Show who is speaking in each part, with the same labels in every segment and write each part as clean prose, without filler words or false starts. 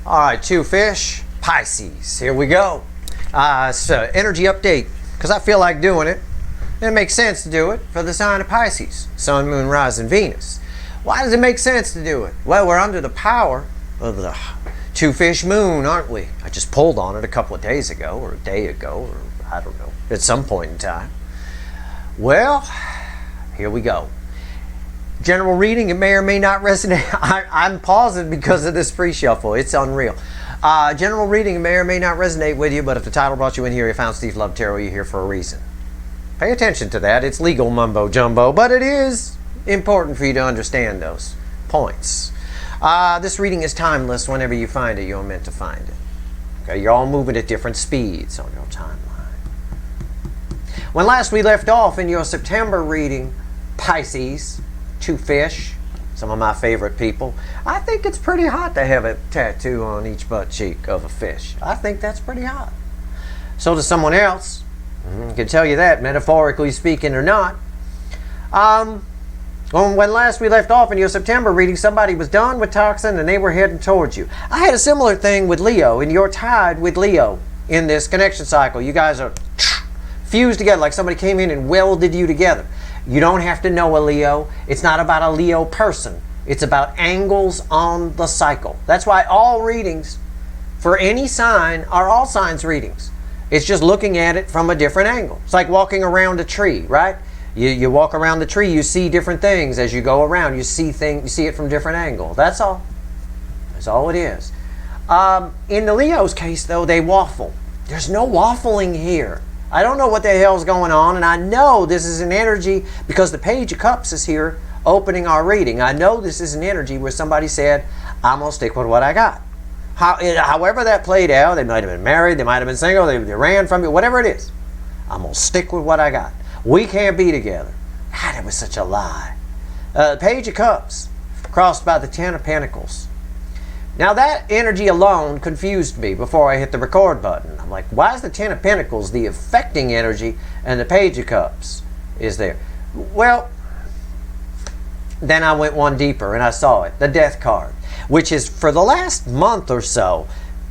Speaker 1: All right, two fish, Pisces. Here we go. It's an energy update because I feel like doing it. And it makes sense to do it for the sign of Pisces, Sun, Moon, Rising, Venus. Why does it make sense to do it? Well, we're under the power of the two fish moon, aren't we? I just pulled on it a couple of days ago, or a day ago, or I don't know, at some point in time. Well, here we go. General reading, it may or may not resonate. I'm pausing because of this pre-shuffle. It's unreal. General reading, it may or may not resonate with you, but if the title brought you in here, you found Steve Love Tarot, you're here for a reason. Pay attention to that. It's legal mumbo jumbo, but it is important for you to understand those points. This reading is timeless. Whenever you find it, you're meant to find it. Okay, you're all moving at different speeds on your timeline. When last we left off in your September reading, Pisces, two fish, some of my favorite people. I think it's pretty hot to have a tattoo on each butt cheek of a fish. I think that's pretty hot. So does someone else. I can tell you that, metaphorically speaking or not. When last we left off in your September reading, somebody was done with toxin and they were heading towards you. I had a similar thing with Leo, and you're tied with Leo in this connection cycle. You guys are fused together like somebody came in and welded you together. You don't have to know a Leo. It's not about a Leo person. It's about angles on the cycle. That's why all readings for any sign are all signs readings. It's just looking at it from a different angle. It's like walking around a tree, right? You walk around the tree, you see different things as you go around. You see it from different angles. That's all. That's all it is. In the Leo's case, though, they waffle. There's no waffling here. I don't know what the hell's going on, and I know this is an energy because the Page of Cups is here opening our reading. I know this is an energy where somebody said, I'm going to stick with what I got. However that played out, they might have been married, they might have been single, they ran from you, whatever it is. I'm going to stick with what I got. We can't be together. God, that was such a lie. Page of Cups, crossed by the Ten of Pentacles. Now that energy alone confused me before I hit the record button. I'm like, why is the Ten of Pentacles the affecting energy and the Page of Cups is there? Well, then I went one deeper and I saw it, the Death card, which is for the last month or so,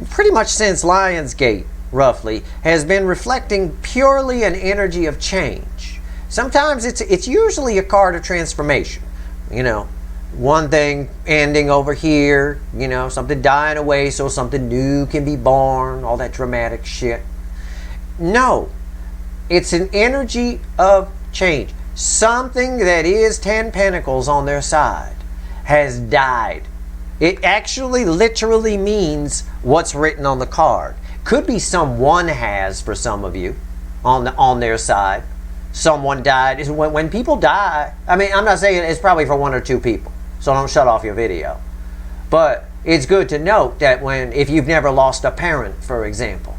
Speaker 1: pretty much since Lionsgate, roughly, has been reflecting purely an energy of change. Sometimes it's usually a card of transformation. You know, one thing ending over here, you know, something dying away so something new can be born, all that dramatic shit. No, it's an energy of change. Something that is 10 Pentacles on their side has died. It actually literally means what's written on the card. Could be someone has for some of you on their side. Someone died. When people die, I mean, I'm not saying it's probably for one or two people, so don't shut off your video. But it's good to note that if you've never lost a parent, for example,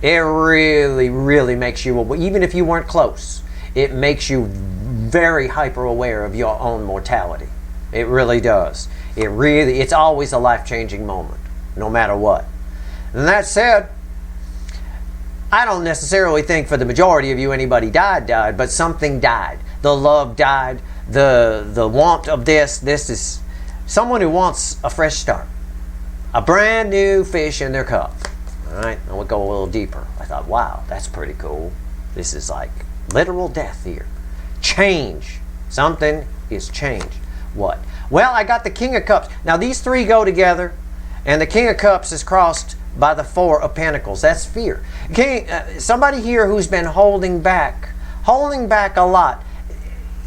Speaker 1: it really, really makes you, even if you weren't close, it makes you very hyper aware of your own mortality. It really does. It's always a life-changing moment, no matter what. And that said, I don't necessarily think for the majority of you anybody died, but something died. The love died, the want of this is someone who wants a fresh start. A brand new fish in their cup. All right, and we'll go a little deeper. I thought, wow, that's pretty cool. This is like literal death here. Change. Something is changed. What? Well, I got the King of Cups. Now these three go together, and the King of Cups is crossed by the Four of Pentacles. That's fear. Somebody here who's been holding back a lot.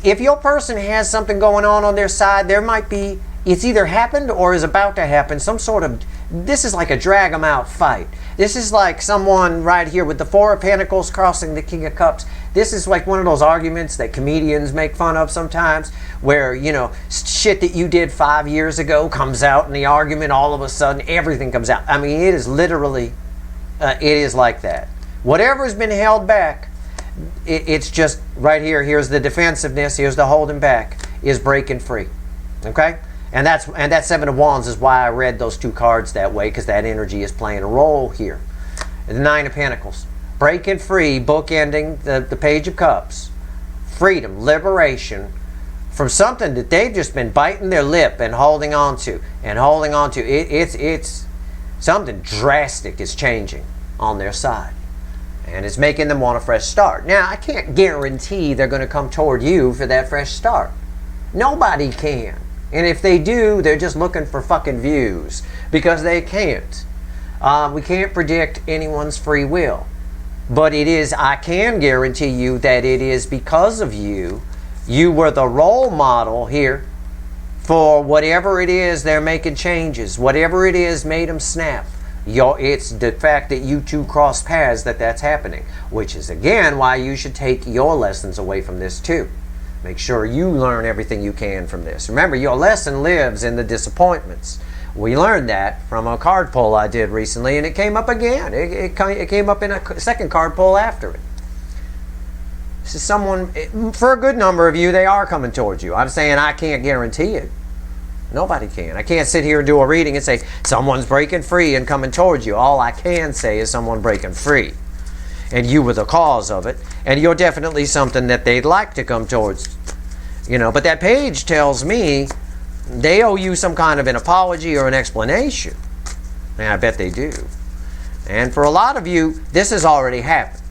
Speaker 1: If your person has something going on their side, there might be, it's either happened or is about to happen, some sort of, this is like a drag them out fight. This is like someone right here with the Four of Pentacles crossing the King of Cups. This is like one of those arguments that comedians make fun of sometimes, where, you know, shit that you did 5 years ago comes out in the argument, all of a sudden everything comes out. I mean, it is literally, it is like that. Whatever has been held back, it's just right here. Here's the defensiveness, here's the holding back, is breaking free. Okay? And that Seven of Wands is why I read those two cards that way, because that energy is playing a role here. And the Nine of Pentacles. Breaking free, bookending the Page of Cups. Freedom, liberation from something that they've just been biting their lip and holding on to. And holding on to. It's Something drastic is changing on their side. And it's making them want a fresh start. Now, I can't guarantee they're going to come toward you for that fresh start. Nobody can. And if they do, they're just looking for fucking views. Because they can't. We can't predict anyone's free will. But it is, I can guarantee you that it is because of you. You were the role model here for whatever it is they're making changes. Whatever it is made them snap. It's the fact that you two cross paths that's happening. Which is again why you should take your lessons away from this too. Make sure you learn everything you can from this. Remember, your lesson lives in the disappointments. We learned that from a card pull I did recently, and it came up again. It came up in a second card pull after it. This is someone, for a good number of you, they are coming towards you. I'm saying I can't guarantee it. Nobody can. I can't sit here and do a reading and say, someone's breaking free and coming towards you. All I can say is someone breaking free. And you were the cause of it. And you're definitely something that they'd like to come towards. You know, but that page tells me they owe you some kind of an apology or an explanation. And I bet they do. And for a lot of you, this has already happened.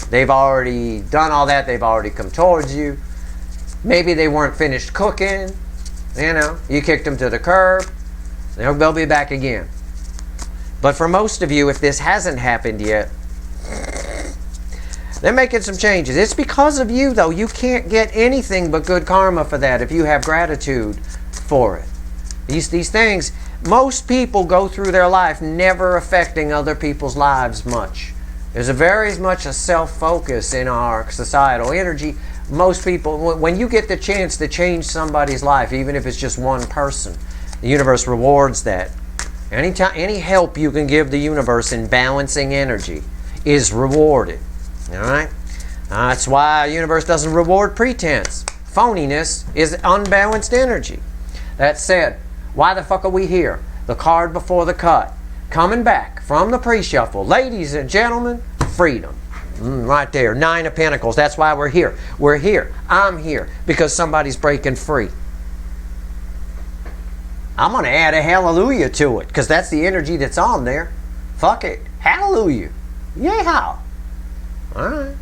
Speaker 1: They've already done all that. They've already come towards you. Maybe they weren't finished cooking. You know, you kicked them to the curb. They'll be back again. But for most of you, if this hasn't happened yet, they're making some changes. It's because of you, though. You can't get anything but good karma for that if you have gratitude for it. These things, most people go through their life never affecting other people's lives much. There's very much a self-focus in our societal energy. Most people, when you get the chance to change somebody's life, even if it's just one person, the universe rewards that. Any help you can give the universe in balancing energy is rewarded. All right? That's why the universe doesn't reward pretense. Phoniness is unbalanced energy. That said, why the fuck are we here? The card before the cut. Coming back from the pre-shuffle. Ladies and gentlemen, freedom. Right there, 9 of Pentacles. That's why we're here. We're here. I'm here because somebody's breaking free. I'm going to add a hallelujah to it because that's the energy that's on there. Fuck it. Hallelujah. Yeah. All right.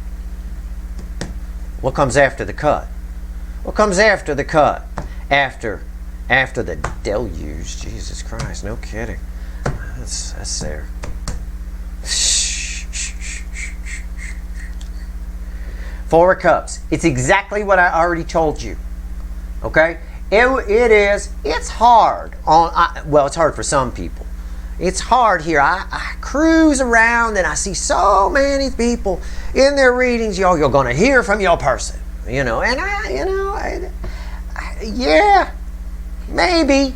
Speaker 1: What comes after the cut? What comes after the cut? After the deluge. Jesus Christ, no kidding. That's there. Four of Cups. It's exactly what I already told you. Okay? It's hard. Well, it's hard for some people. It's hard here. I cruise around and I see so many people in their readings. You're going to hear from your person. You know, and yeah, maybe.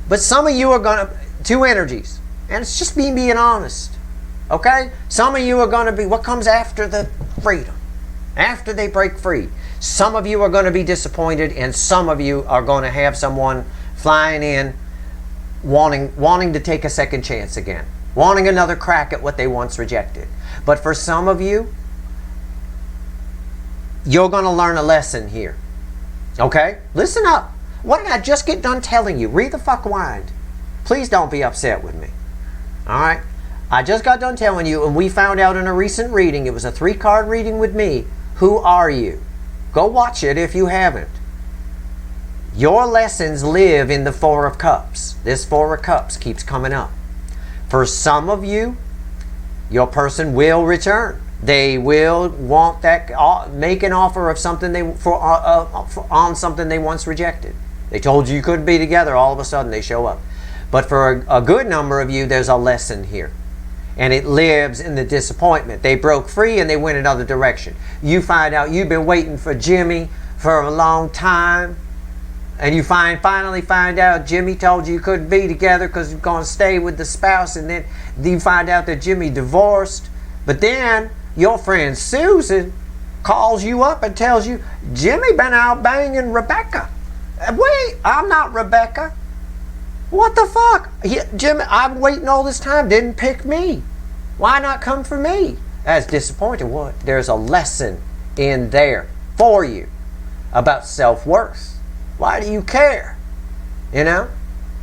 Speaker 1: But some of you are going to, two energies. And it's just me being honest. Okay? Some of you are going to be, what comes after the freedom? After they break free. Some of you are going to be disappointed, and some of you are going to have someone flying in wanting to take a second chance again. Wanting another crack at what they once rejected. But for some of you, you're going to learn a lesson here. Okay? Listen up. What did I just get done telling you? Read the fuck wind. Please don't be upset with me. Alright? I just got done telling you, and we found out in a recent reading, it was a 3-card reading with me. Who are you? Go watch it if you haven't. Your lessons live in the 4 of Cups. This 4 of Cups keeps coming up. For some of you, your person will return. They will want that, make an offer of something on something they once rejected. They told you couldn't be together. All of a sudden, they show up. But for a good number of you, there's a lesson here. And it lives in the disappointment. They broke free and they went another direction. You find out you've been waiting for Jimmy for a long time. And you finally find out Jimmy told you couldn't be together because you're going to stay with the spouse. And then you find out that Jimmy divorced. But then your friend Susan calls you up and tells you, Jimmy been out banging Rebecca. Wait, I'm not Rebecca. What the fuck? Jimmy, I'm waiting all this time, didn't pick me. Why not come for me? That's disappointing. What? There's a lesson in there for you about self-worth. Why do you care? You know?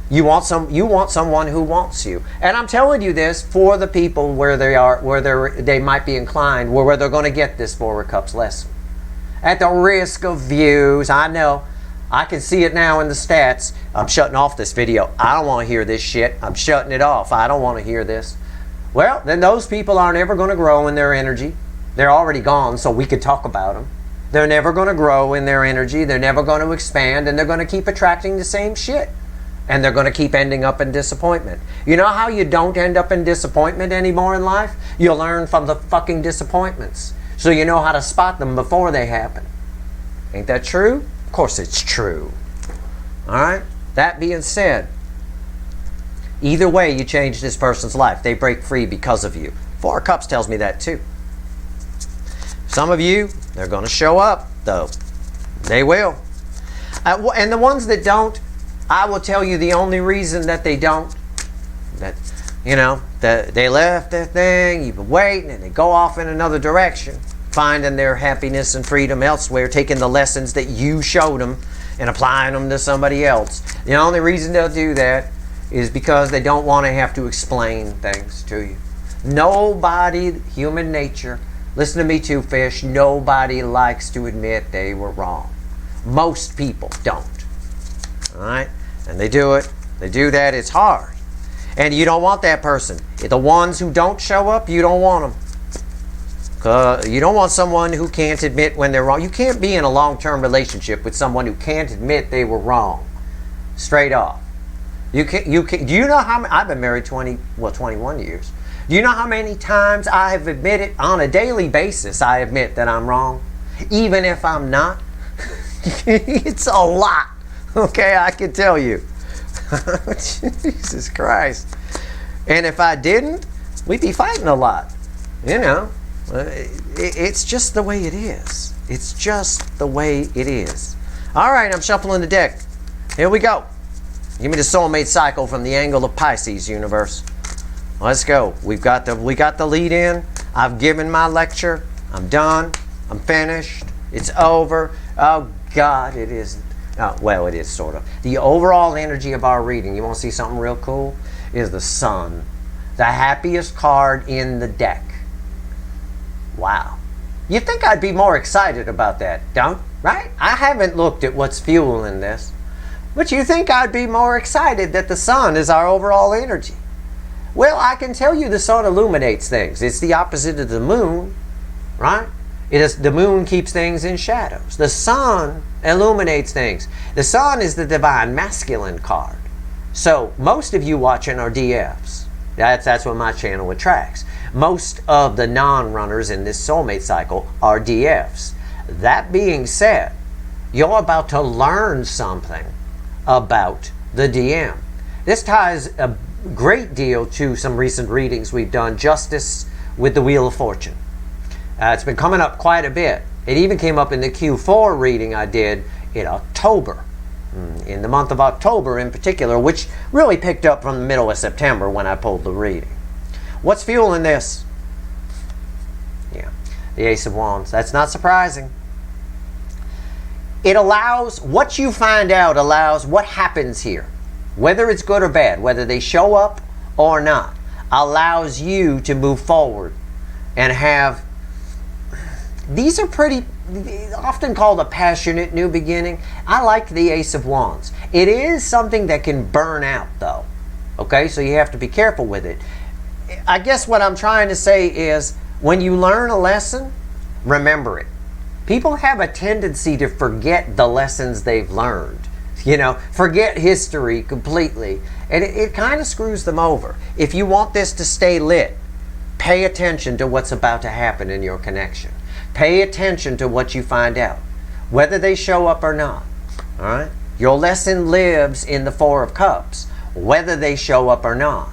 Speaker 1: You want someone who wants you. And I'm telling you this for the people where they might be inclined, where they're going to get this Four of Cups lesson. At the risk of views, I know. I can see it now in the stats. I'm shutting off this video. I don't want to hear this shit. I'm shutting it off. I don't want to hear this. Well, then those people aren't ever going to grow in their energy. They're already gone, so we could talk about them. They're never going to grow in their energy. They're never going to expand, and they're going to keep attracting the same shit. And they're going to keep ending up in disappointment. You know how you don't end up in disappointment anymore in life? You learn from the fucking disappointments. So you know how to spot them before they happen. Ain't that true? Of course it's true. Alright? That being said, either way you change this person's life. They break free because of you. Four of Cups tells me that too. Some of you, they're going to show up, though. They will. And the ones that don't, I will tell you the only reason that they don't, that, you know, that they left their thing, you've been waiting, and they go off in another direction, finding their happiness and freedom elsewhere, taking the lessons that you showed them and applying them to somebody else. The only reason they'll do that is because they don't want to have to explain things to you. Nobody, human nature, listen to me too, fish, nobody likes to admit they were wrong. Most people don't. Alright? And they do it. They do that. It's hard. And you don't want that person. The ones who don't show up, you don't want them. You don't want someone who can't admit when they're wrong. You can't be in a long-term relationship with someone who can't admit they were wrong. Straight off. Do you know how many, I've been married 21 years. Do you know how many times I have admitted on a daily basis I admit that I'm wrong? Even if I'm not? It's a lot. Okay, I can tell you. Jesus Christ. And if I didn't, we'd be fighting a lot. You know, it's just the way it is. It's just the way it is. All right, I'm shuffling the deck. Here we go. Give me the soulmate cycle from the angle of Pisces, universe. Let's go. We got the lead in. I've given my lecture. I'm done. I'm finished. It's over. Oh God, it isn't. Oh, well, it is sort of. The overall energy of our reading, you want to see something real cool, is the Sun. The happiest card in the deck. Wow. You'd think I'd be more excited about that, don't? Right? I haven't looked at what's fueling this. But you think I'd be more excited that the Sun is our overall energy. Well, I can tell you the Sun illuminates things. It's the opposite of the Moon, right? The Moon keeps things in shadows. The Sun illuminates things. The Sun is the divine masculine card. So most of you watching are DFs. That's what my channel attracts. Most of the non-runners in this soulmate cycle are DFs. That being said, you're about to learn something about the DM. This ties a great deal to some recent readings we've done, Justice with the Wheel of Fortune. It's been coming up quite a bit. It even came up in the Q4 reading I did in October. In the month of October in particular, which really picked up from the middle of September when I pulled the reading. What's fueling this? Yeah, the Ace of Wands. That's not surprising. It allows, what you find out allows what happens here, whether it's good or bad, whether they show up or not, allows you to move forward and have. These are pretty, often called a passionate new beginning. I like the Ace of Wands. It is something that can burn out, though. Okay, so you have to be careful with it. I guess what I'm trying to say is, when you learn a lesson, remember it. People have a tendency to forget the lessons they've learned. You know, forget history completely. And it kind of screws them over. If you want this to stay lit, pay attention to what's about to happen in your connection. Pay attention to what you find out, whether they show up or not. All right? Your lesson lives in the Four of Cups, whether they show up or not.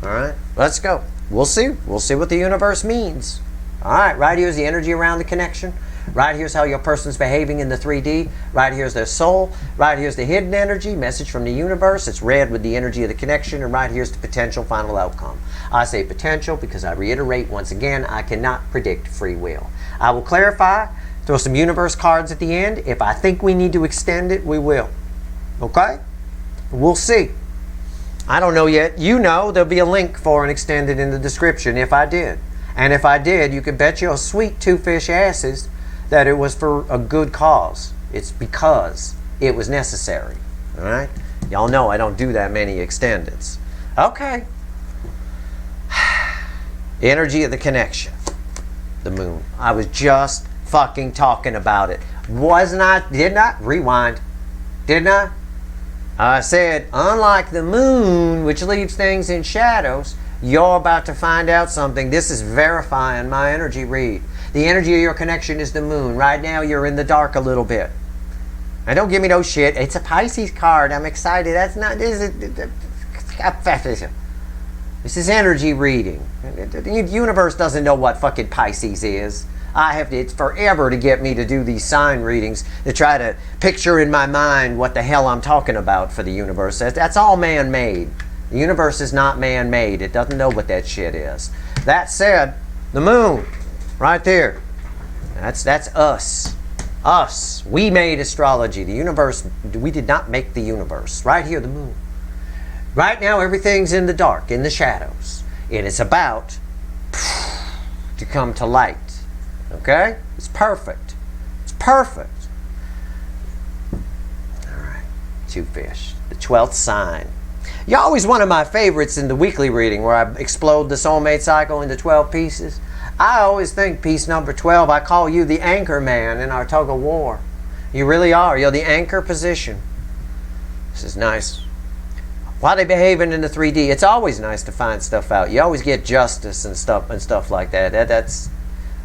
Speaker 1: All right? Let's go. We'll see. We'll see what the universe means. All right, right here's the energy around the connection. Right here's how your person's behaving in the 3D. Right here's their soul. Right here's the hidden energy, message from the universe. It's red with the energy of the connection. And right here's the potential final outcome. I say potential because I reiterate once again, I cannot predict free will. I will clarify, throw some universe cards at the end. If I think we need to extend it, we will. Okay? We'll see. I don't know yet. You know, there'll be a link for an extended in the description if I did. And if I did, you could bet your sweet two-fish asses that it was for a good cause. It's because it was necessary. All right? Y'all know I don't do that many extendeds. Okay. Energy of the connection. The moon. I was just fucking talking about it. Wasn't I? Didn't I? Rewind. Didn't I? I said, unlike the moon, which leaves things in shadows, you're about to find out something. This is verifying my energy read. The energy of your connection is the moon. Right now, you're in the dark a little bit. And don't give me no shit. It's a Pisces card. I'm excited. That's not... This is energy reading. The universe doesn't know what fucking Pisces is. It's forever to get me to do these sign readings to try to picture in my mind what the hell I'm talking about for the universe. That's all man-made. The universe is not man-made. It doesn't know what that shit is. That said, the moon, right there. That's us. Us. We made astrology. The universe, we did not make the universe. Right here, the moon. Right now, everything's in the dark, in the shadows. And it's about to come to light. Okay? It's perfect. It's perfect. Alright. Two fish. The 12th sign. You're always one of my favorites in the weekly reading where I explode the soulmate cycle into 12 pieces. I always think piece number 12, I call you the anchor man in our tug of war. You really are. You're the anchor position. This is nice. Why are they behaving in the 3D? It's always nice to find stuff out. You always get justice and stuff like that. That's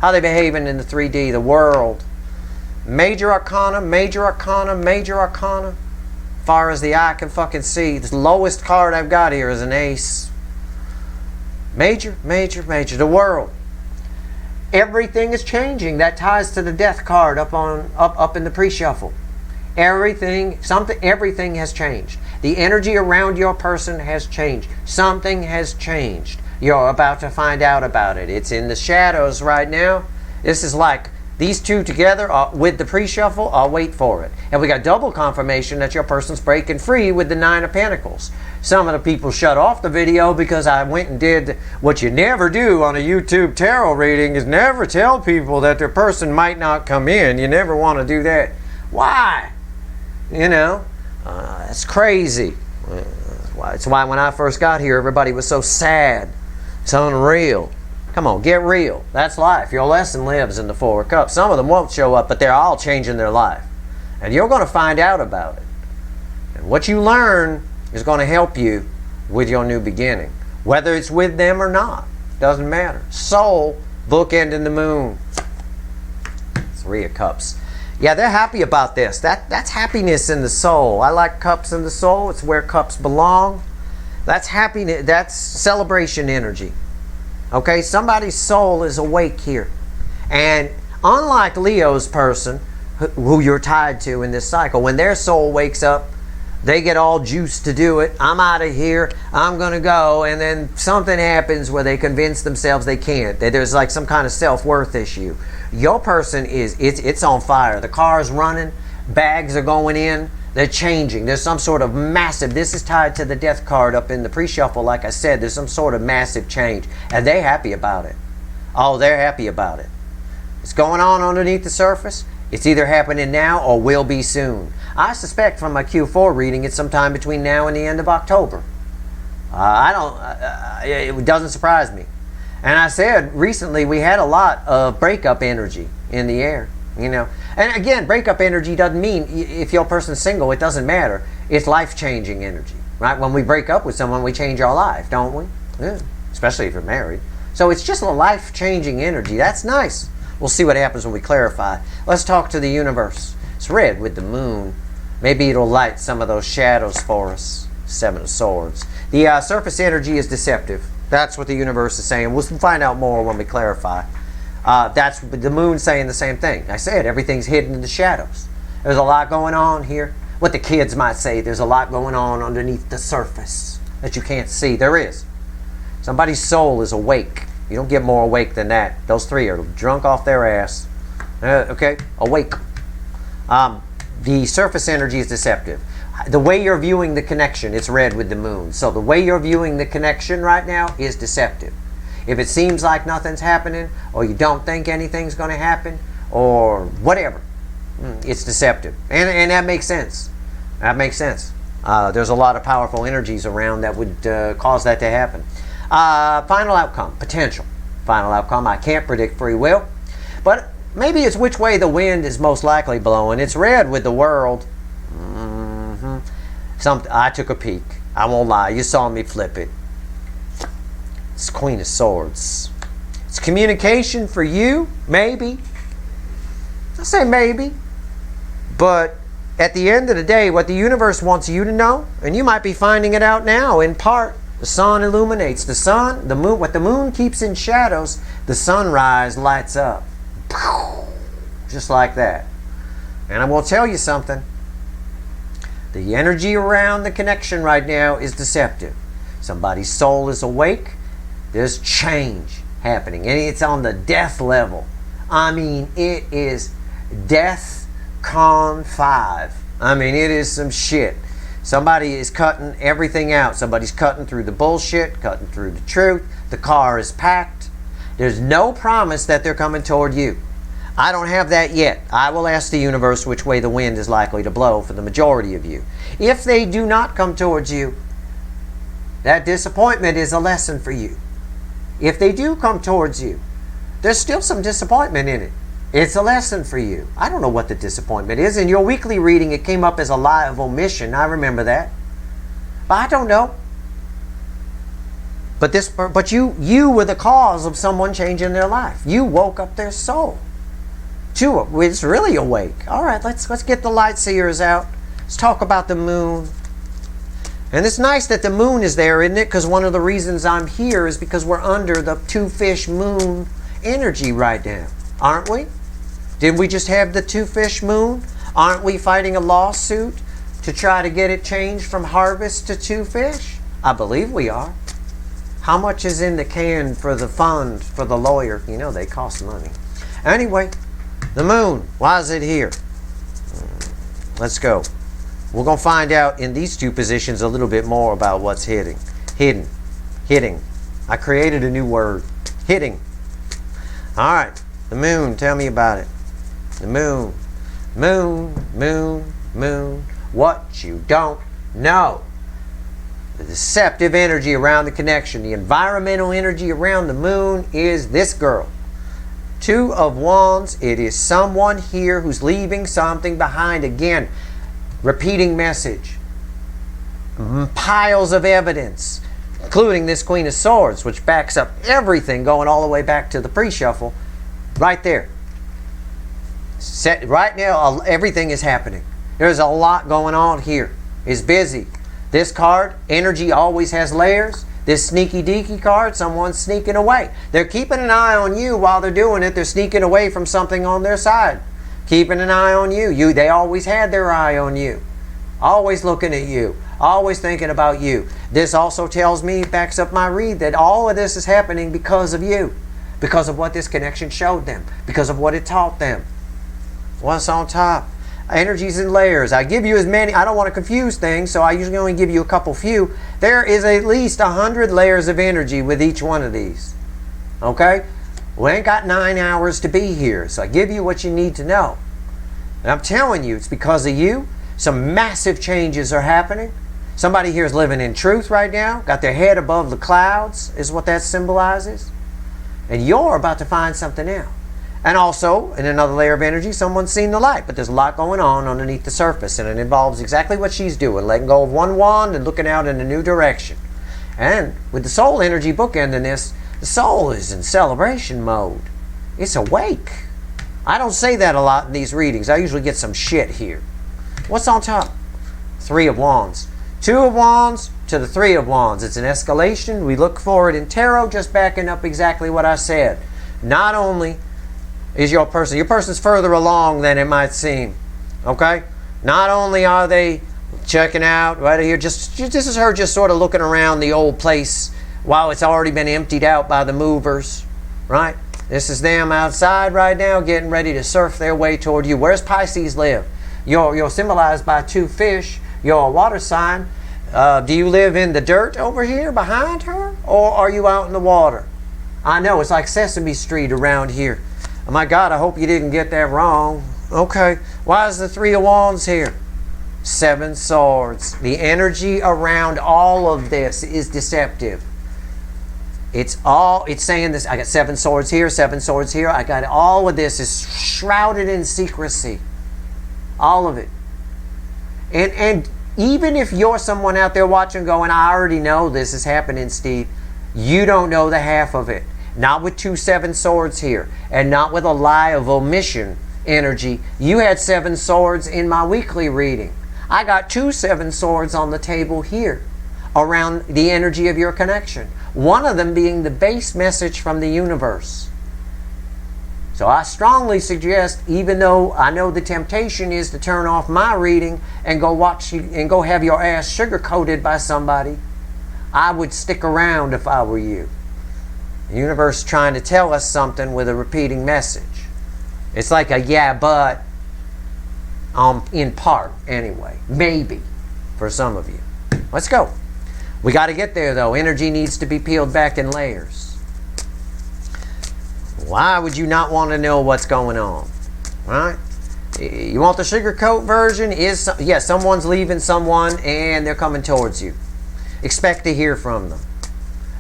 Speaker 1: how they behaving in the 3D, the world. Major arcana, major arcana, major arcana. Far as the eye can fucking see. The lowest card I've got here is an ace. Major, major, major. The world. Everything is changing. That ties to the death card up in the pre-shuffle. Everything has changed. The energy around your person has changed. Something has changed. You're about to find out about it. It's in the shadows right now. This is like these two together with the pre-shuffle. I'll wait for it. And we got double confirmation that your person's breaking free with the 9 of Pentacles. Some of the people shut off the video because I went and did what you never do on a YouTube tarot reading is never tell people that their person might not come in. You never want to do that. Why? You know, it's crazy. It's why when I first got here, everybody was so sad. It's unreal. Come on, get real. That's life. Your lesson lives in the 4 of Cups. Some of them won't show up, but they're all changing their life. And you're going to find out about it. And what you learn is going to help you with your new beginning. Whether it's with them or not. Doesn't matter. Soul, bookending the moon. 3 of Cups. Yeah, they're happy about this. That's happiness in the soul. I like cups in the soul. It's where cups belong. That's happiness. That's celebration energy. Okay, somebody's soul is awake here. And unlike Leo's person, who you're tied to in this cycle, when their soul wakes up, they get all juiced to do it. I'm out of here. I'm going to go. And then something happens where they convince themselves they can't. There's like some kind of self-worth issue. Your person it's on fire. The car's running. Bags are going in. They're changing. There's some sort of massive, this is tied to the death card up in the pre-shuffle, like I said, there's some sort of massive change. And they're happy about it. Oh, they're happy about it. It's going on underneath the surface. It's either happening now or will be soon. I suspect from my Q4 reading it's sometime between now and the end of October. It doesn't surprise me. And I said recently we had a lot of breakup energy in the air. You know, and again, breakup energy doesn't mean if your person's single, it doesn't matter. It's life-changing energy, right? When we break up with someone, we change our life, don't we? Yeah. Especially if you're married. So it's just a life-changing energy. That's nice. We'll see what happens when we clarify. Let's talk to the universe. It's red with the moon. Maybe it'll light some of those shadows for us. 7 of Swords. The surface energy is deceptive. That's what the universe is saying. We'll find out more when we clarify. That's the moon saying the same thing. I said everything's hidden in the shadows. There's a lot going on here. What the kids might say, there's a lot going on underneath the surface that you can't see. There is. Somebody's soul is awake. You don't get more awake than that. Those 3 are drunk off their ass. Okay? Awake. The surface energy is deceptive. The way you're viewing the connection, it's red with the moon. So the way you're viewing the connection right now is deceptive. If it seems like nothing's happening, or you don't think anything's going to happen, or whatever, it's deceptive. And that makes sense. That makes sense. There's a lot of powerful energies around that would cause that to happen. Final outcome, potential. Final outcome, I can't predict free will. But maybe it's which way the wind is most likely blowing. It's red with the world. I took a peek. I won't lie. You saw me flip it. It's Queen of Swords. It's communication for you, maybe. I say maybe. But at the end of the day, what the universe wants you to know, and you might be finding it out now in part, the sun illuminates. The sun, the moon, what the moon keeps in shadows, the sunrise lights up. Just like that. And I will tell you something. The energy around the connection right now is deceptive. Somebody's soul is awake. There's change happening. And it's on the death level. I mean, it is death con 5. I mean, it is some shit. Somebody is cutting everything out. Somebody's cutting through the bullshit, cutting through the truth. The car is packed. There's no promise that they're coming toward you. I don't have that yet. I will ask the universe which way the wind is likely to blow for the majority of you. If they do not come towards you, that disappointment is a lesson for you. If they do come towards you, there's still some disappointment in it. It's a lesson for you. I don't know what the disappointment is. In your weekly reading, it came up as a lie of omission. I remember that. But I don't know. But you were the cause of someone changing their life. You woke up their soul. It's really awake. All right, let's get the light seers out. Let's talk about the moon. And it's nice that the moon is there, isn't it? Because one of the reasons I'm here is because we're under the two-fish moon energy right now. Aren't we? Didn't we just have the two-fish moon? Aren't we fighting a lawsuit to try to get it changed from harvest to two-fish? I believe we are. How much is in the can for the fund for the lawyer? You know, they cost money. Anyway, the moon. Why is it here? Let's go. We're going to find out in these two positions a little bit more about what's hitting. Hitting. I created a new word. Hitting. All right. The moon. Tell me about it. The moon. Moon. What you don't know. The deceptive energy around the connection. The environmental energy around the moon is this girl. 2 of Wands. It is someone here who's leaving something behind. Again, repeating message. Piles of evidence, including this Queen of Swords, which backs up everything going all the way back to the pre-shuffle. Right there. Right now, everything is happening. There's a lot going on here. It's busy. This card, energy always has layers. This sneaky deaky card, someone's sneaking away. They're keeping an eye on you while they're doing it. They're sneaking away from something on their side. Keeping an eye on you. They always had their eye on you. Always looking at you. Always thinking about you. This also tells me, backs up my read, that all of this is happening because of you. Because of what this connection showed them. Because of what it taught them. What's on top? Energies in layers. I give you as many. I don't want to confuse things, so I usually only give you a few. There is at least 100 layers of energy with each one of these. Okay? We ain't got 9 hours to be here, so I give you what you need to know. And I'm telling you, it's because of you. Some massive changes are happening. Somebody here is living in truth right now. Got their head above the clouds, is what that symbolizes. And you're about to find something out. And also, in another layer of energy, someone's seen the light. But there's a lot going on underneath the surface. And it involves exactly what she's doing. Letting go of one wand and looking out in a new direction. And with the soul energy bookending this, the soul is in celebration mode. It's awake. I don't say that a lot in these readings. I usually get some shit here. What's on top? 3 of Wands. 2 of Wands to the 3 of Wands. It's an escalation. We look for it in tarot, just backing up exactly what I said. Not only is your person's further along than it might seem. Okay? Not only are they checking out right here, this is her just sort of looking around the old place while it's already been emptied out by the movers. Right? This is them outside right now getting ready to surf their way toward you. Where's Pisces live? You're symbolized by 2 fish. You're a water sign. Do you live in the dirt over here behind her? Or are you out in the water? I know, it's like Sesame Street around here. Oh my God, I hope you didn't get that wrong. Okay, why is the Three of Wands here? 7 swords. The energy around all of this is deceptive. It's saying this. I got 7 swords here, 7 swords here. I got all of this is shrouded in secrecy. All of it. And even if you're someone out there watching going, I already know this is happening, Steve, you don't know the half of it. Not with 2 7 swords here, and not with a lie of omission energy. You had 7 swords in my weekly reading. I got 2 7 swords on the table here around the energy of your connection. One of them being the base message from the universe. So I strongly suggest, even though I know the temptation is to turn off my reading and go watch you and go have your ass sugar-coated by somebody, I would stick around if I were you. The universe is trying to tell us something with a repeating message. It's like a yeah, but, in part, anyway. Maybe, for some of you. Let's go. We got to get there, though. Energy needs to be peeled back in layers. Why would you not want to know what's going on? Right? You want the sugarcoat version? Yes, someone's leaving someone and they're coming towards you. Expect to hear from them.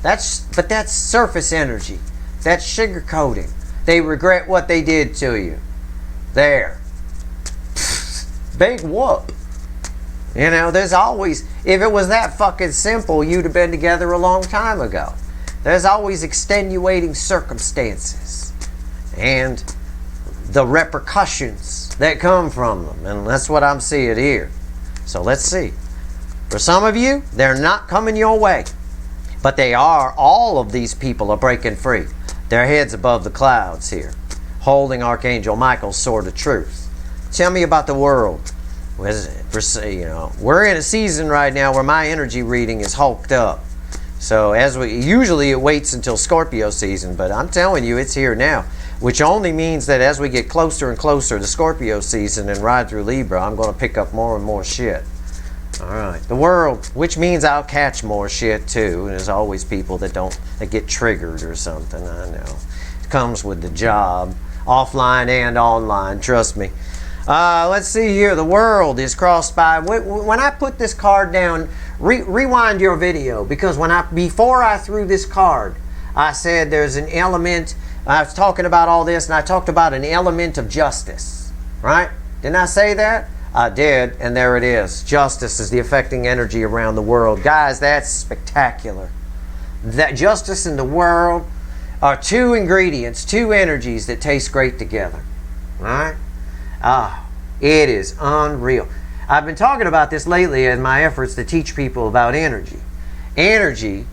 Speaker 1: But that's surface energy. That's sugarcoating. They regret what they did to you. There. Big whoop. You know, there's always, if it was that fucking simple, you'd have been together a long time ago. There's always extenuating circumstances and the repercussions that come from them. And that's what I'm seeing here. So let's see. For some of you, they're not coming your way. But they are, all of these people are breaking free. Their heads above the clouds here, holding Archangel Michael's sword of truth. Tell me about the world. You know, we're in a season right now where my energy reading is hulked up. So usually it waits until Scorpio season, but I'm telling you it's here now, which only means that as we get closer and closer to Scorpio season and ride through Libra, I'm going to pick up more and more shit. All right, the world, which means I'll catch more shit too. And there's always people that get triggered or something. I know it comes with the job, offline and online. Trust me. Let's see here. The world is crossed by. When I put this card down, rewind your video, because before I threw this card, I said there's an element. I was talking about all this, and I talked about an element of justice. Right? Didn't I say that? I did, and there it is. Justice is the affecting energy around the world. Guys, that's spectacular. That justice in the world are 2 ingredients, 2 energies that taste great together. Right? It is unreal. I've been talking about this lately in my efforts to teach people about energy. Energy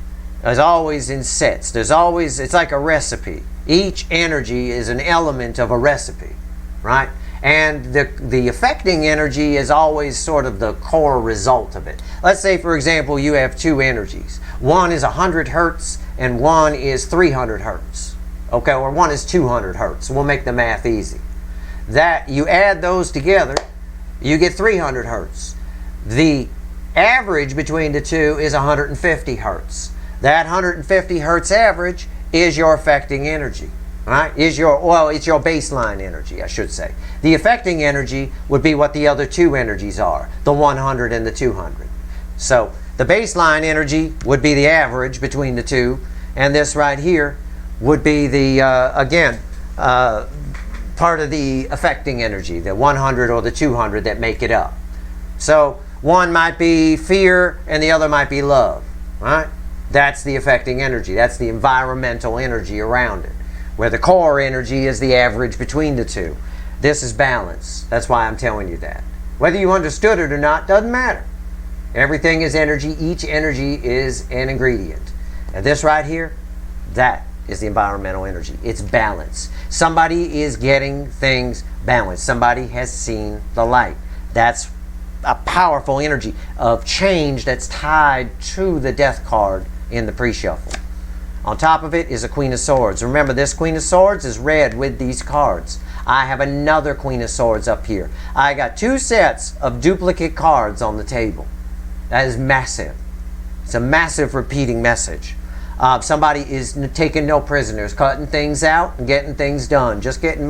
Speaker 1: is always in sets. It's like a recipe. Each energy is an element of a recipe, right? And the affecting energy is always sort of the core result of it. Let's say, for example, you have 2 energies. One is 100 hertz and one is 300 hertz. Okay, or one is 200 hertz. We'll make the math easy. That you add those together, you get 300 hertz. The average between the two is 150 hertz. That 150 hertz average is your affecting energy, right? It's your baseline energy, I should say. The affecting energy would be what the other 2 energies are, the 100 and the 200. So the baseline energy would be the average between the 2, and this right here would be the, part of the affecting energy, the 100 or the 200 that make it up. So one might be fear and the other might be love, right? That's the affecting energy. That's the environmental energy around it, where the core energy is the average between the 2. This is balance. That's why I'm telling you that. Whether you understood it or not doesn't matter. Everything is energy. Each energy is an ingredient. And this right here, that is the environmental energy. It's balance. Somebody is getting things balanced. Somebody has seen the light. That's a powerful energy of change that's tied to the death card in the pre-shuffle. On top of it is a Queen of Swords. Remember, this Queen of Swords is red with these cards. I have another Queen of Swords up here. I got 2 sets of duplicate cards on the table. That is massive. It's a massive repeating message. Somebody is taking no prisoners, cutting things out and getting things done. I'm just getting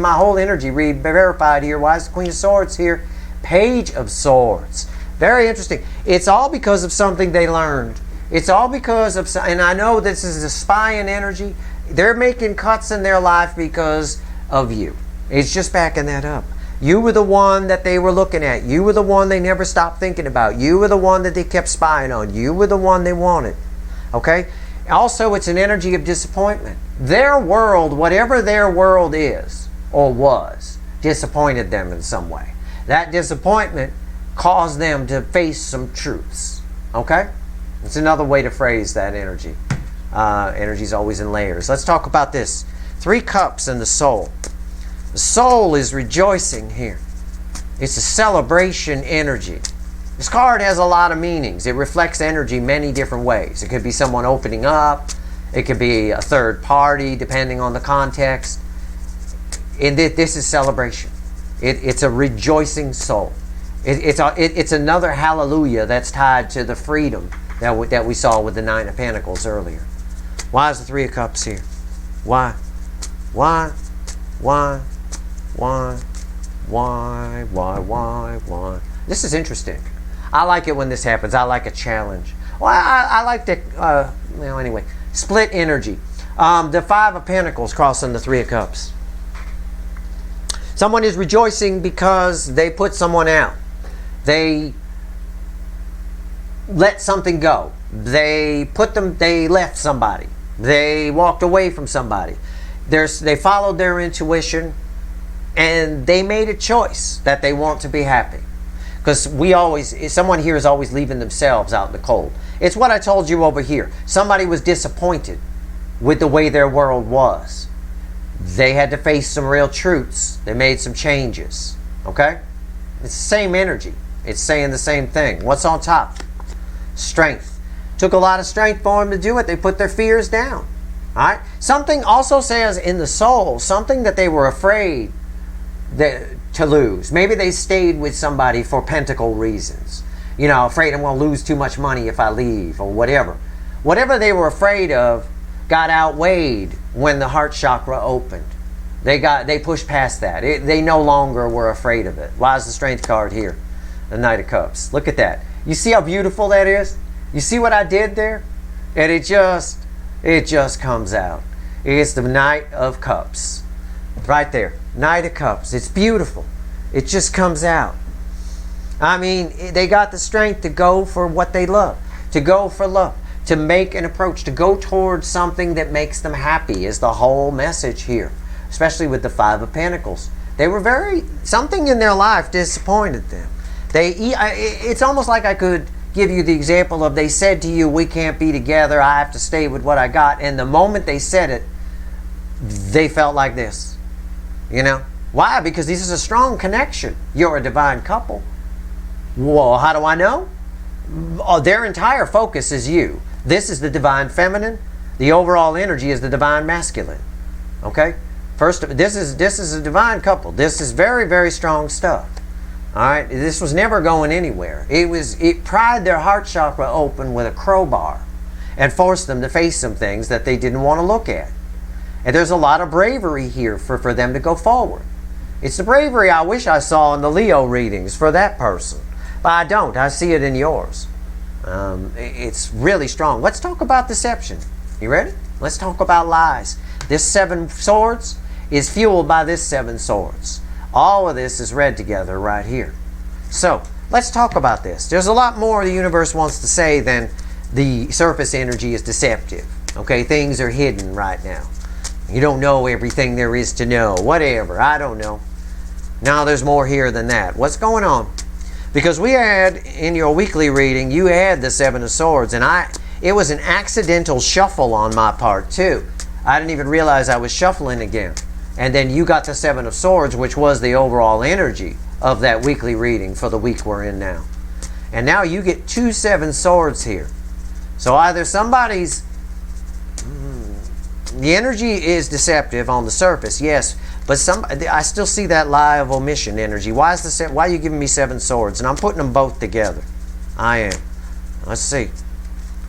Speaker 1: my whole energy verified here. Why is the Queen of Swords here? Page of Swords. Very interesting. It's all because of something they learned. It's all because of, and I know this is a spying energy. They're making cuts in their life because of you. It's just backing that up. You were the one that they were looking at. You were the one they never stopped thinking about. You were the one that they kept spying on. You were the one they wanted. Okay? Also, it's an energy of disappointment. Their world, whatever their world is or was, disappointed them in some way. That disappointment caused them to face some truths. Okay? It's another way to phrase that energy. Energy is always in layers. Let's talk about this. 3 cups and the soul. The soul is rejoicing here. It's a celebration energy. This card has a lot of meanings. It reflects energy many different ways. It could be someone opening up. It could be a third party, depending on the context. And this is celebration. It's a rejoicing soul. It's another hallelujah that's tied to the freedom that we saw with the 9 of Pentacles earlier. Why is the 3 of Cups here? Why? Why? Why? Why? Why? Why? Why? This is interesting. I like it when this happens. I like a challenge. Well, I like to, well, anyway, split energy. The 5 of Pentacles crossing the 3 of Cups. Someone is rejoicing because they put someone out. They let something go. They left somebody. They walked away from somebody. They followed their intuition and they made a choice that they want to be happy. Because someone here is always leaving themselves out in the cold. It's what I told you over here. Somebody was disappointed with the way their world was. They had to face some real truths. They made some changes. Okay? It's the same energy. It's saying the same thing. What's on top? Strength. Took a lot of strength for them to do it. They put their fears down. All right? Something also says in the soul, something that they were afraid to lose. Maybe they stayed with somebody for pentacle reasons. You know, afraid I'm going to lose too much money if I leave or whatever. Whatever they were afraid of got outweighed when the heart chakra opened. They pushed past that. They no longer were afraid of it. Why is the Strength card here? The Knight of Cups. Look at that. You see how beautiful that is? You see what I did there? And it just comes out. It's the Knight of Cups. Right there. Knight of Cups. It's beautiful. It just comes out. I mean, they got the strength to go for what they love. To go for love. To make an approach. To go towards something that makes them happy is the whole message here. Especially with the 5 of Pentacles. They were something in their life disappointed them. It's almost like I could give you the example of they said to you, we can't be together, I have to stay with what I got. And the moment they said it, they felt like this. You know? Why? Because this is a strong connection. You're a divine couple. Well, how do I know? Their entire focus is you. This is the divine feminine. The overall energy is the divine masculine. Okay? First, this is a divine couple. This is very, very strong stuff. All right? This was never going anywhere. It pried their heart chakra open with a crowbar and forced them to face some things that they didn't want to look at. And there's a lot of bravery here for them to go forward. It's the bravery I wish I saw in the Leo readings for that person. But I don't. I see it in yours. It's really strong. Let's talk about deception. You ready? Let's talk about lies. This 7 swords is fueled by this 7 swords. All of this is read together right here. So, let's talk about this. There's a lot more the universe wants to say than the surface energy is deceptive. Okay, things are hidden right now. You don't know everything there is to know. Whatever, I don't know. Now there's more here than that. What's going on? Because we had, in your weekly reading, you had the 7 of Swords, and it was an accidental shuffle on my part too. I didn't even realize I was shuffling again. And then you got the 7 of Swords, which was the overall energy of that weekly reading for the week we're in now. And now you get 2 7 swords here. So either somebody's... the energy is deceptive on the surface, yes, But I still see that lie of omission energy. Why are you giving me 7 swords? And I'm putting them both together. I am. Let's see.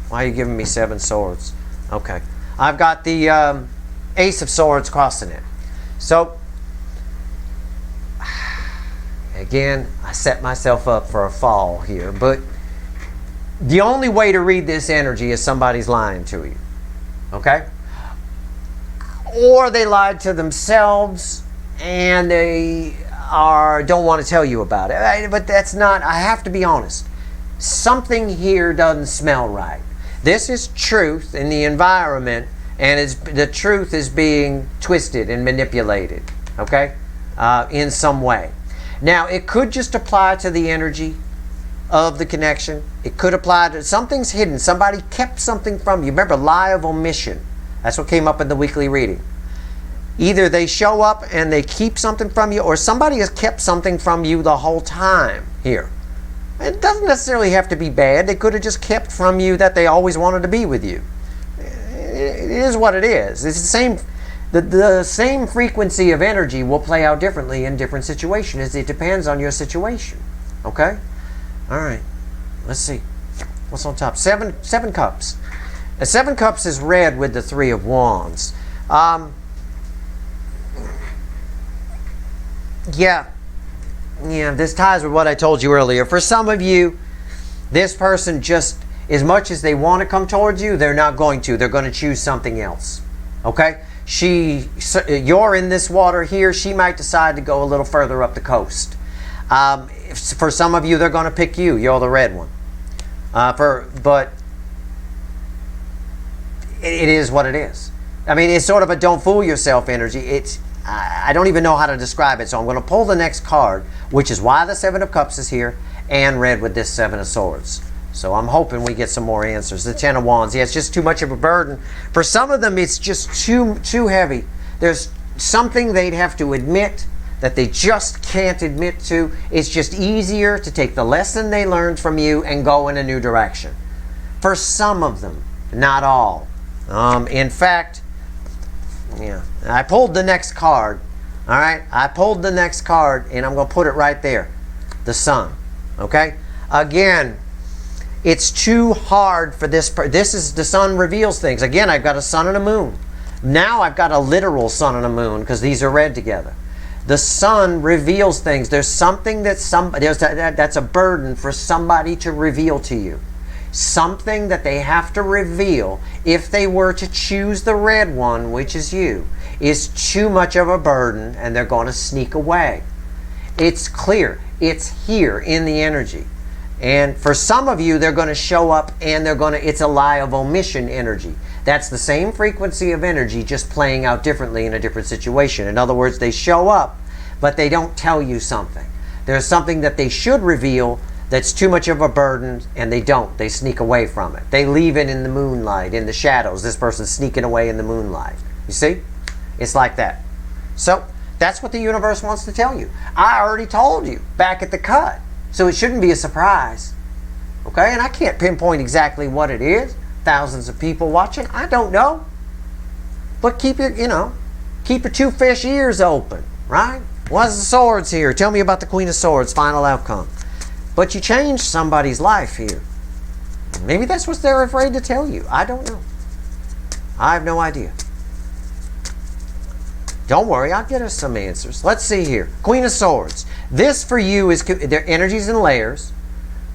Speaker 1: Why are you giving me 7 swords? Okay. I've got the Ace of Swords crossing it. So, again, I set myself up for a fall here. But the only way to read this energy is somebody's lying to you. Okay? Or they lied to themselves and they don't want to tell you about it. But that's not, I have to be honest. Something here doesn't smell right. This is truth in the environment, and the truth is being twisted and manipulated, okay, in some way. Now, it could just apply to the energy of the connection. It could apply to something's hidden. Somebody kept something from you. Remember, lie of omission. That's what came up in the weekly reading. Either they show up and they keep something from you, or somebody has kept something from you the whole time here. It doesn't necessarily have to be bad. They could have just kept from you that they always wanted to be with you. It is what it is. It's the same. The same frequency of energy will play out differently in different situations. It depends on your situation. Okay? All right. Let's see. What's on top? Seven cups. 7 cups is red with the 3 of wands. Yeah, this ties with what I told you earlier. For some of you, this person just, as much as they want to come towards you, they're not going to. They're going to choose something else. Okay? You're in this water here. She might decide to go a little further up the coast. For some of you, they're going to pick you. You're the red one. But it is what it is. I mean, it's sort of a don't fool yourself energy. I don't even know how to describe it, so I'm going to pull the next card, which is why the 7 of Cups is here, and red with this 7 of Swords. So I'm hoping we get some more answers. The 10 of Wands, yeah, it's just too much of a burden. For some of them, it's just too heavy. There's something they'd have to admit that they just can't admit to. It's just easier to take the lesson they learned from you and go in a new direction. For some of them, not all. In fact, yeah, I pulled the next card. All right, I pulled the next card, and I'm going to put it right there. The Sun. Okay? Again, it's too hard for this. This is the Sun reveals things. Again, I've got a Sun and a Moon. Now I've got a literal Sun and a Moon because these are read together. The Sun reveals things. There's something that's a burden for somebody to reveal to you. Something that they have to reveal if they were to choose the red one, which is you, is too much of a burden, and they're going to sneak away. It's clear. It's here in the energy. And for some of you, they're going to show up and it's a lie of omission energy. That's the same frequency of energy, just playing out differently in a different situation. In other words, they show up, but they don't tell you something. There's something that they should reveal that's too much of a burden, and they don't. They sneak away from it. They leave it in the moonlight, in the shadows. This person's sneaking away in the moonlight. You see? It's like that. So that's what the universe wants to tell you. I already told you back at the cut. So it shouldn't be a surprise. Okay? And I can't pinpoint exactly what it is. Thousands of people watching. I don't know. But keep your 2 fish ears open. Right? What's the Swords here? Tell me about the Queen of Swords. Final outcome. But you changed somebody's life here. Maybe that's what they're afraid to tell you. I don't know. I have no idea. Don't worry, I'll get us some answers. Let's see here. Queen of Swords. This for you is their energies in layers.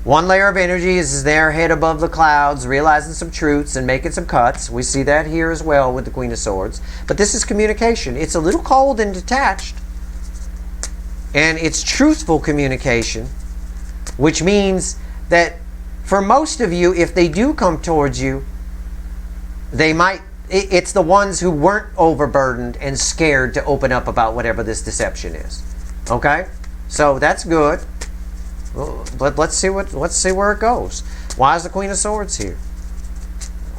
Speaker 1: One layer of energy is their head above the clouds, realizing some truths and making some cuts. We see that here as well with the Queen of Swords. But this is communication. It's a little cold and detached. And it's truthful communication, which means that for most of you, if they do come towards you, it's the ones who weren't overburdened and scared to open up about whatever this deception is. Okay? So that's good. But let's see where it goes. Why is the Queen of Swords here?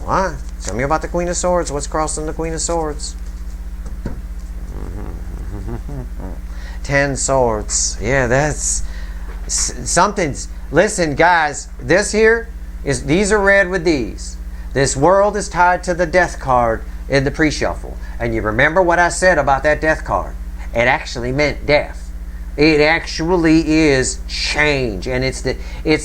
Speaker 1: Why? Tell me about the Queen of Swords. What's crossing the Queen of Swords? 10 swords. Yeah, that's something's. Listen, guys, these are read with these. This world is tied to the death card in the pre-shuffle. And you remember what I said about that death card. it actually meant death. It actually is change, and it's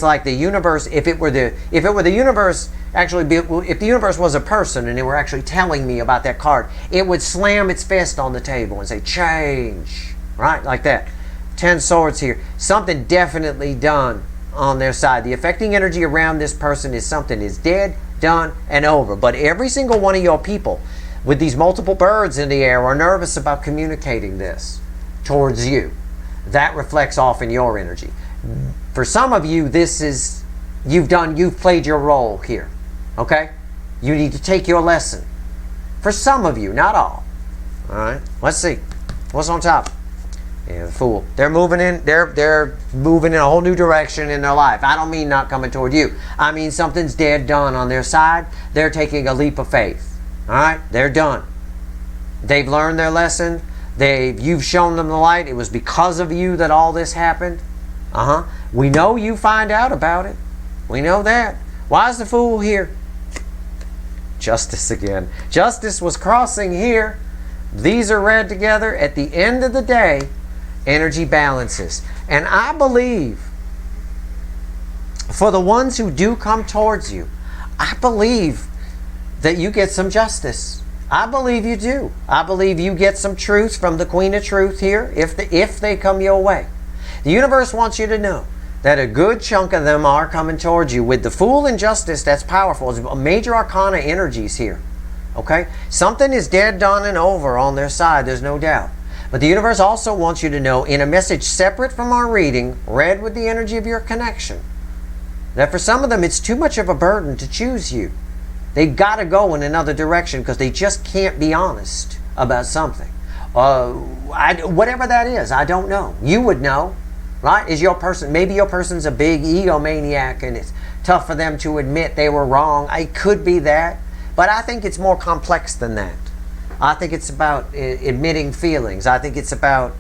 Speaker 1: like the universe. If it were the universe, actually, if the universe was a person and they were actually telling me about that card, it would slam its fist on the table and say change, right, like that. 10 swords here. Something definitely done on their side. The affecting energy around this person is something is dead, done, and over. But every single one of your people with these multiple birds in the air are nervous about communicating this towards you. That reflects off in your energy. For some of you, this is, you've played your role here. Okay? You need to take your lesson. For some of you, not all. Alright? Let's see. What's on top? Yeah, the Fool. They're moving in, they're moving in a whole new direction in their life. I don't mean not coming toward you. I mean something's dead done on their side. They're taking a leap of faith. Alright? They're done. They've learned their lesson. You've shown them the light. It was because of you that all this happened. We know you find out about it. We know that. Why is the Fool here? Justice again. Justice was crossing here. These are read together. At the end of the day, energy balances. And I believe for the ones who do come towards you, I believe that you get some justice. I believe you do. I believe you get some truth from the Queen of Truth here if they come your way. The universe wants you to know that a good chunk of them are coming towards you. With the Fool and Justice, that's powerful. It's major arcana energies here. Okay? Something is dead, done, and over on their side, there's no doubt. But the universe also wants you to know, in a message separate from our reading, read with the energy of your connection, that for some of them it's too much of a burden to choose you. They've got to go in another direction because they just can't be honest about something. Whatever that is, I don't know. You would know, right? Maybe your person's a big egomaniac and it's tough for them to admit they were wrong. It could be that. But I think it's more complex than that. I think it's about admitting feelings. I think it's about,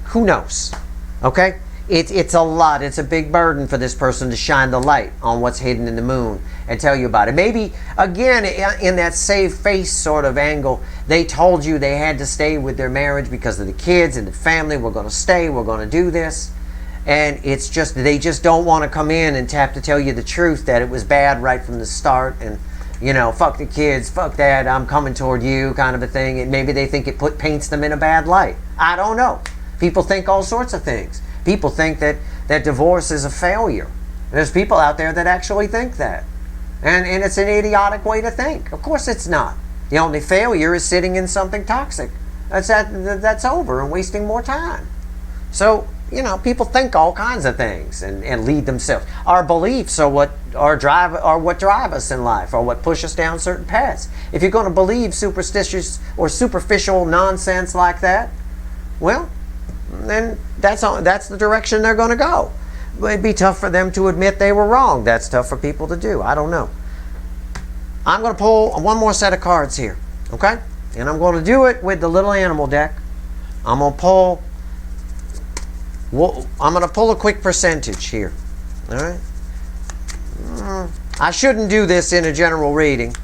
Speaker 1: who knows? Okay? It's a lot. It's a big burden for this person to shine the light on what's hidden in the moon and tell you about it. Maybe, again, in that save face sort of angle, they told you they had to stay with their marriage because of the kids and the family. We're going to stay. We're going to do this. And it's just, they just don't want to come in and tap to tell you the truth that it was bad right from the start. And, you know, fuck the kids, fuck that, I'm coming toward you kind of a thing. And maybe they think it paints them in a bad light. I don't know. People think all sorts of things. People think that divorce is a failure. There's people out there that actually think that. And it's an idiotic way to think. Of course it's not. The only failure is sitting in something toxic. That's over and wasting more time. So, you know, people think all kinds of things and lead themselves. Our beliefs are what drive us in life, or what push us down certain paths. If you're going to believe superstitious or superficial nonsense like that, well, then that's the direction they're going to go. It'd be tough for them to admit they were wrong. That's tough for people to do. I don't know. I'm going to pull one more set of cards here, okay? And I'm going to do it with the little animal deck. I'm going to pull a quick percentage here, all right? I shouldn't do this in a general reading.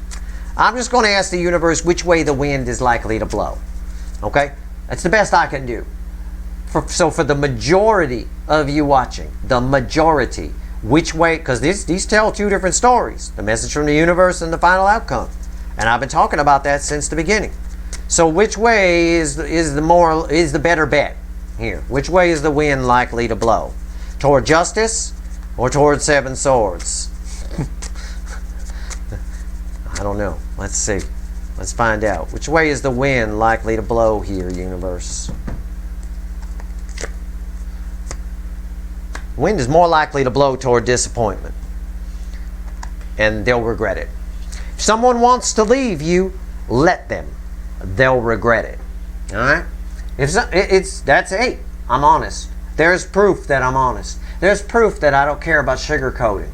Speaker 1: I'm just going to ask the universe which way the wind is likely to blow, okay? That's the best I can do. So for the majority of you watching, the majority, which way, because these tell two different stories, the message from the universe and the final outcome. And I've been talking about that since the beginning. So which way is the better bet here? Which way is the wind likely to blow? Toward justice or toward seven swords? I don't know. Let's see. Let's find out. Which way is the wind likely to blow here, universe? Wind is more likely to blow toward disappointment, and they'll regret it. If someone wants to leave you, let them. They'll regret it. All right? That's hey, I'm honest. There's proof that I'm honest. There's proof that I don't care about sugarcoating.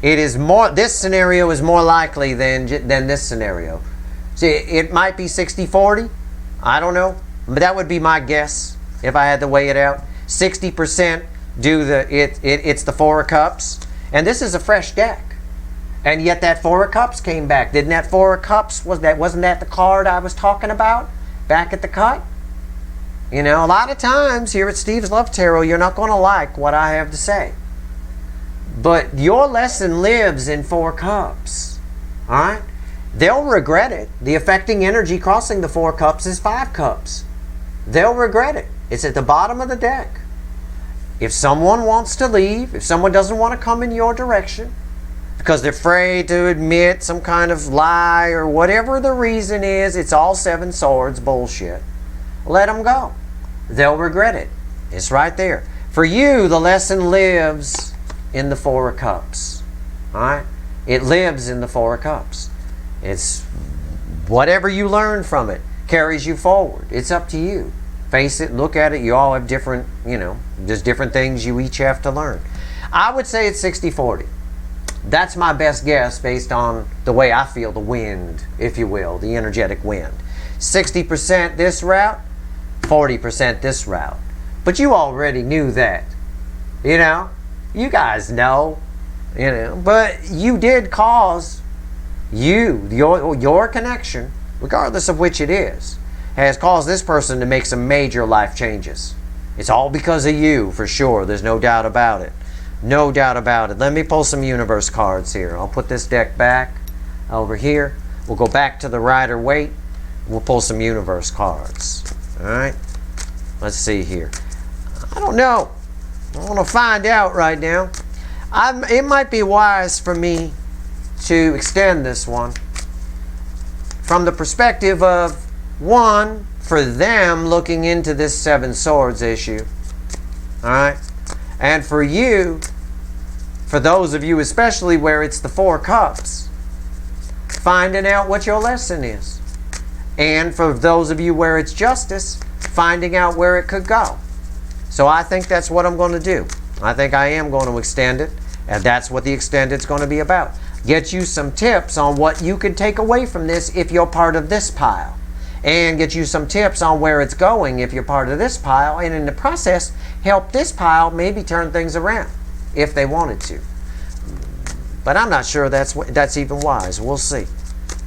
Speaker 1: This scenario is more likely than this scenario. See, it might be 60-40. I don't know, but that would be my guess if I had to weigh it out. 60%. It's the Four of Cups, and this is a fresh deck, and yet that Four of Cups came back. Didn't that Four of Cups wasn't that the card I was talking about back at the cut? You know, a lot of times here at Steve's Love Tarot, you're not going to like what I have to say. But your lesson lives in 4 cups. All right? They'll regret it. The affecting energy crossing the 4 cups is 5 cups. They'll regret it. It's at the bottom of the deck. If someone wants to leave, if someone doesn't want to come in your direction, because they're afraid to admit some kind of lie or whatever the reason is, it's all 7 swords bullshit. Let them go. They'll regret it. It's right there. For you, the lesson lives in the 4 of cups. All right? It lives in the 4 of cups. It's whatever you learn from it carries you forward. It's up to you. Face it, look at it. You all have different, you know, just different things you each have to learn. I would say it's 60-40. That's my best guess based on the way I feel the wind, if you will, the energetic wind. 60% this route, 40% this route. But you already knew that. You know? You guys know. You know? But you did cause your connection, regardless of which it is, has caused this person to make some major life changes. It's all because of you, for sure. There's no doubt about it. No doubt about it. Let me pull some universe cards here. I'll put this deck back over here. We'll go back to the Rider-Waite. We'll pull some universe cards. All right? Let's see here. I don't know. I want to find out right now. It might be wise for me to extend this one from the perspective of, one, for them looking into this 7 swords issue. All right? And for you, for those of you especially where it's the 4 cups, finding out what your lesson is. And for those of you where it's justice, finding out where it could go. So I think that's what I'm going to do. I think I am going to extend it, and that's what the extended's going to be about. Get you some tips on what you can take away from this if you're part of this pile. And get you some tips on where it's going if you're part of this pile, and in the process, help this pile maybe turn things around if they wanted to. But I'm not sure that's even wise. We'll see.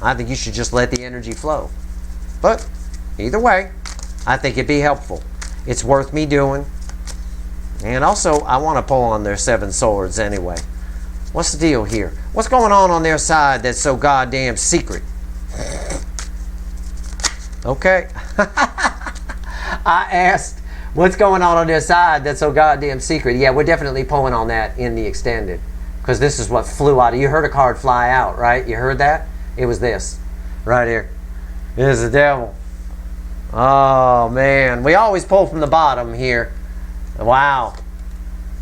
Speaker 1: I think you should just let the energy flow. But either way, I think it'd be helpful. It's worth me doing. And also, I want to pull on their 7 swords anyway. What's the deal here? What's going on their side that's so goddamn secret? Okay. I asked, what's going on their side that's so goddamn secret? Yeah, we're definitely pulling on that in the extended. Because this is what flew out. You heard a card fly out, right? You heard that? It was this. Right here. Here's the devil. Oh, man. We always pull from the bottom here. Wow.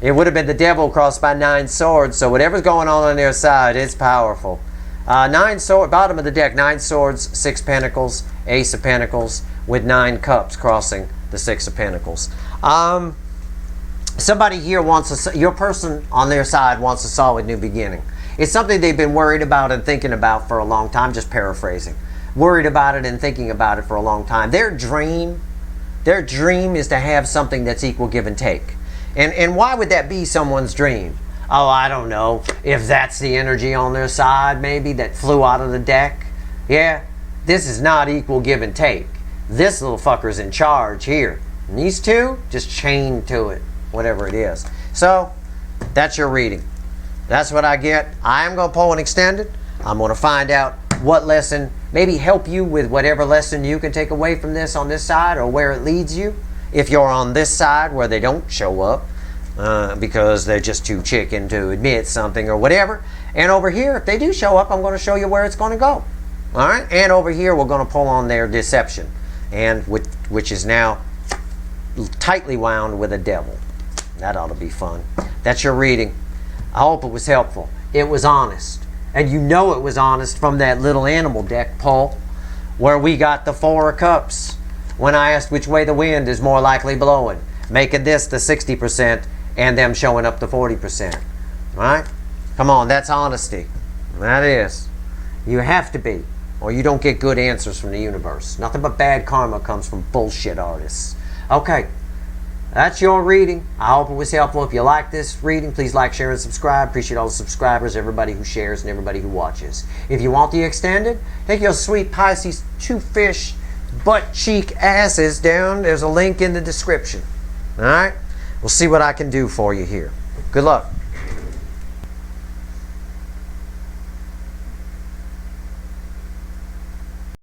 Speaker 1: It would have been the devil crossed by 9 swords. So whatever's going on their side, it's powerful. 9 swords, bottom of the deck, 9 swords, 6 pentacles, Ace of Pentacles, with 9 cups crossing the 6 of Pentacles. Somebody here wants your person on their side wants a solid new beginning. It's something they've been worried about and thinking about for a long time, just paraphrasing. Worried about it and thinking about it for a long time. Their dream is to have something that's equal give and take. And why would that be someone's dream? Oh, I don't know. If that's the energy on their side, maybe, that flew out of the deck. Yeah, this is not equal give and take. This little fucker's in charge here. And these two, just chained to it, whatever it is. So, that's your reading. That's what I get. I am going to pull an extended. I'm going to find out what lesson, maybe help you with whatever lesson you can take away from this on this side or where it leads you. If you're on this side where they don't show up because they're just too chicken to admit something or whatever. And over here, if they do show up, I'm going to show you where it's going to go. All right? And over here, we're going to pull on their deception, and which is now tightly wound with a devil. That ought to be fun. That's your reading. I hope it was helpful. It was honest. And you know it was honest from that little animal deck pull where we got the 4 of Cups when I asked which way the wind is more likely blowing, making this the 60% and them showing up the 40%. Right? Come on, that's honesty. That is. You have to be, or you don't get good answers from the universe. Nothing but bad karma comes from bullshit artists. Okay. That's your reading. I hope it was helpful. If you like this reading, please like, share, and subscribe. Appreciate all the subscribers, everybody who shares, and everybody who watches. If you want the extended, take your sweet Pisces 2 fish butt cheek asses down. There's a link in the description. All right? We'll see what I can do for you here. Good luck.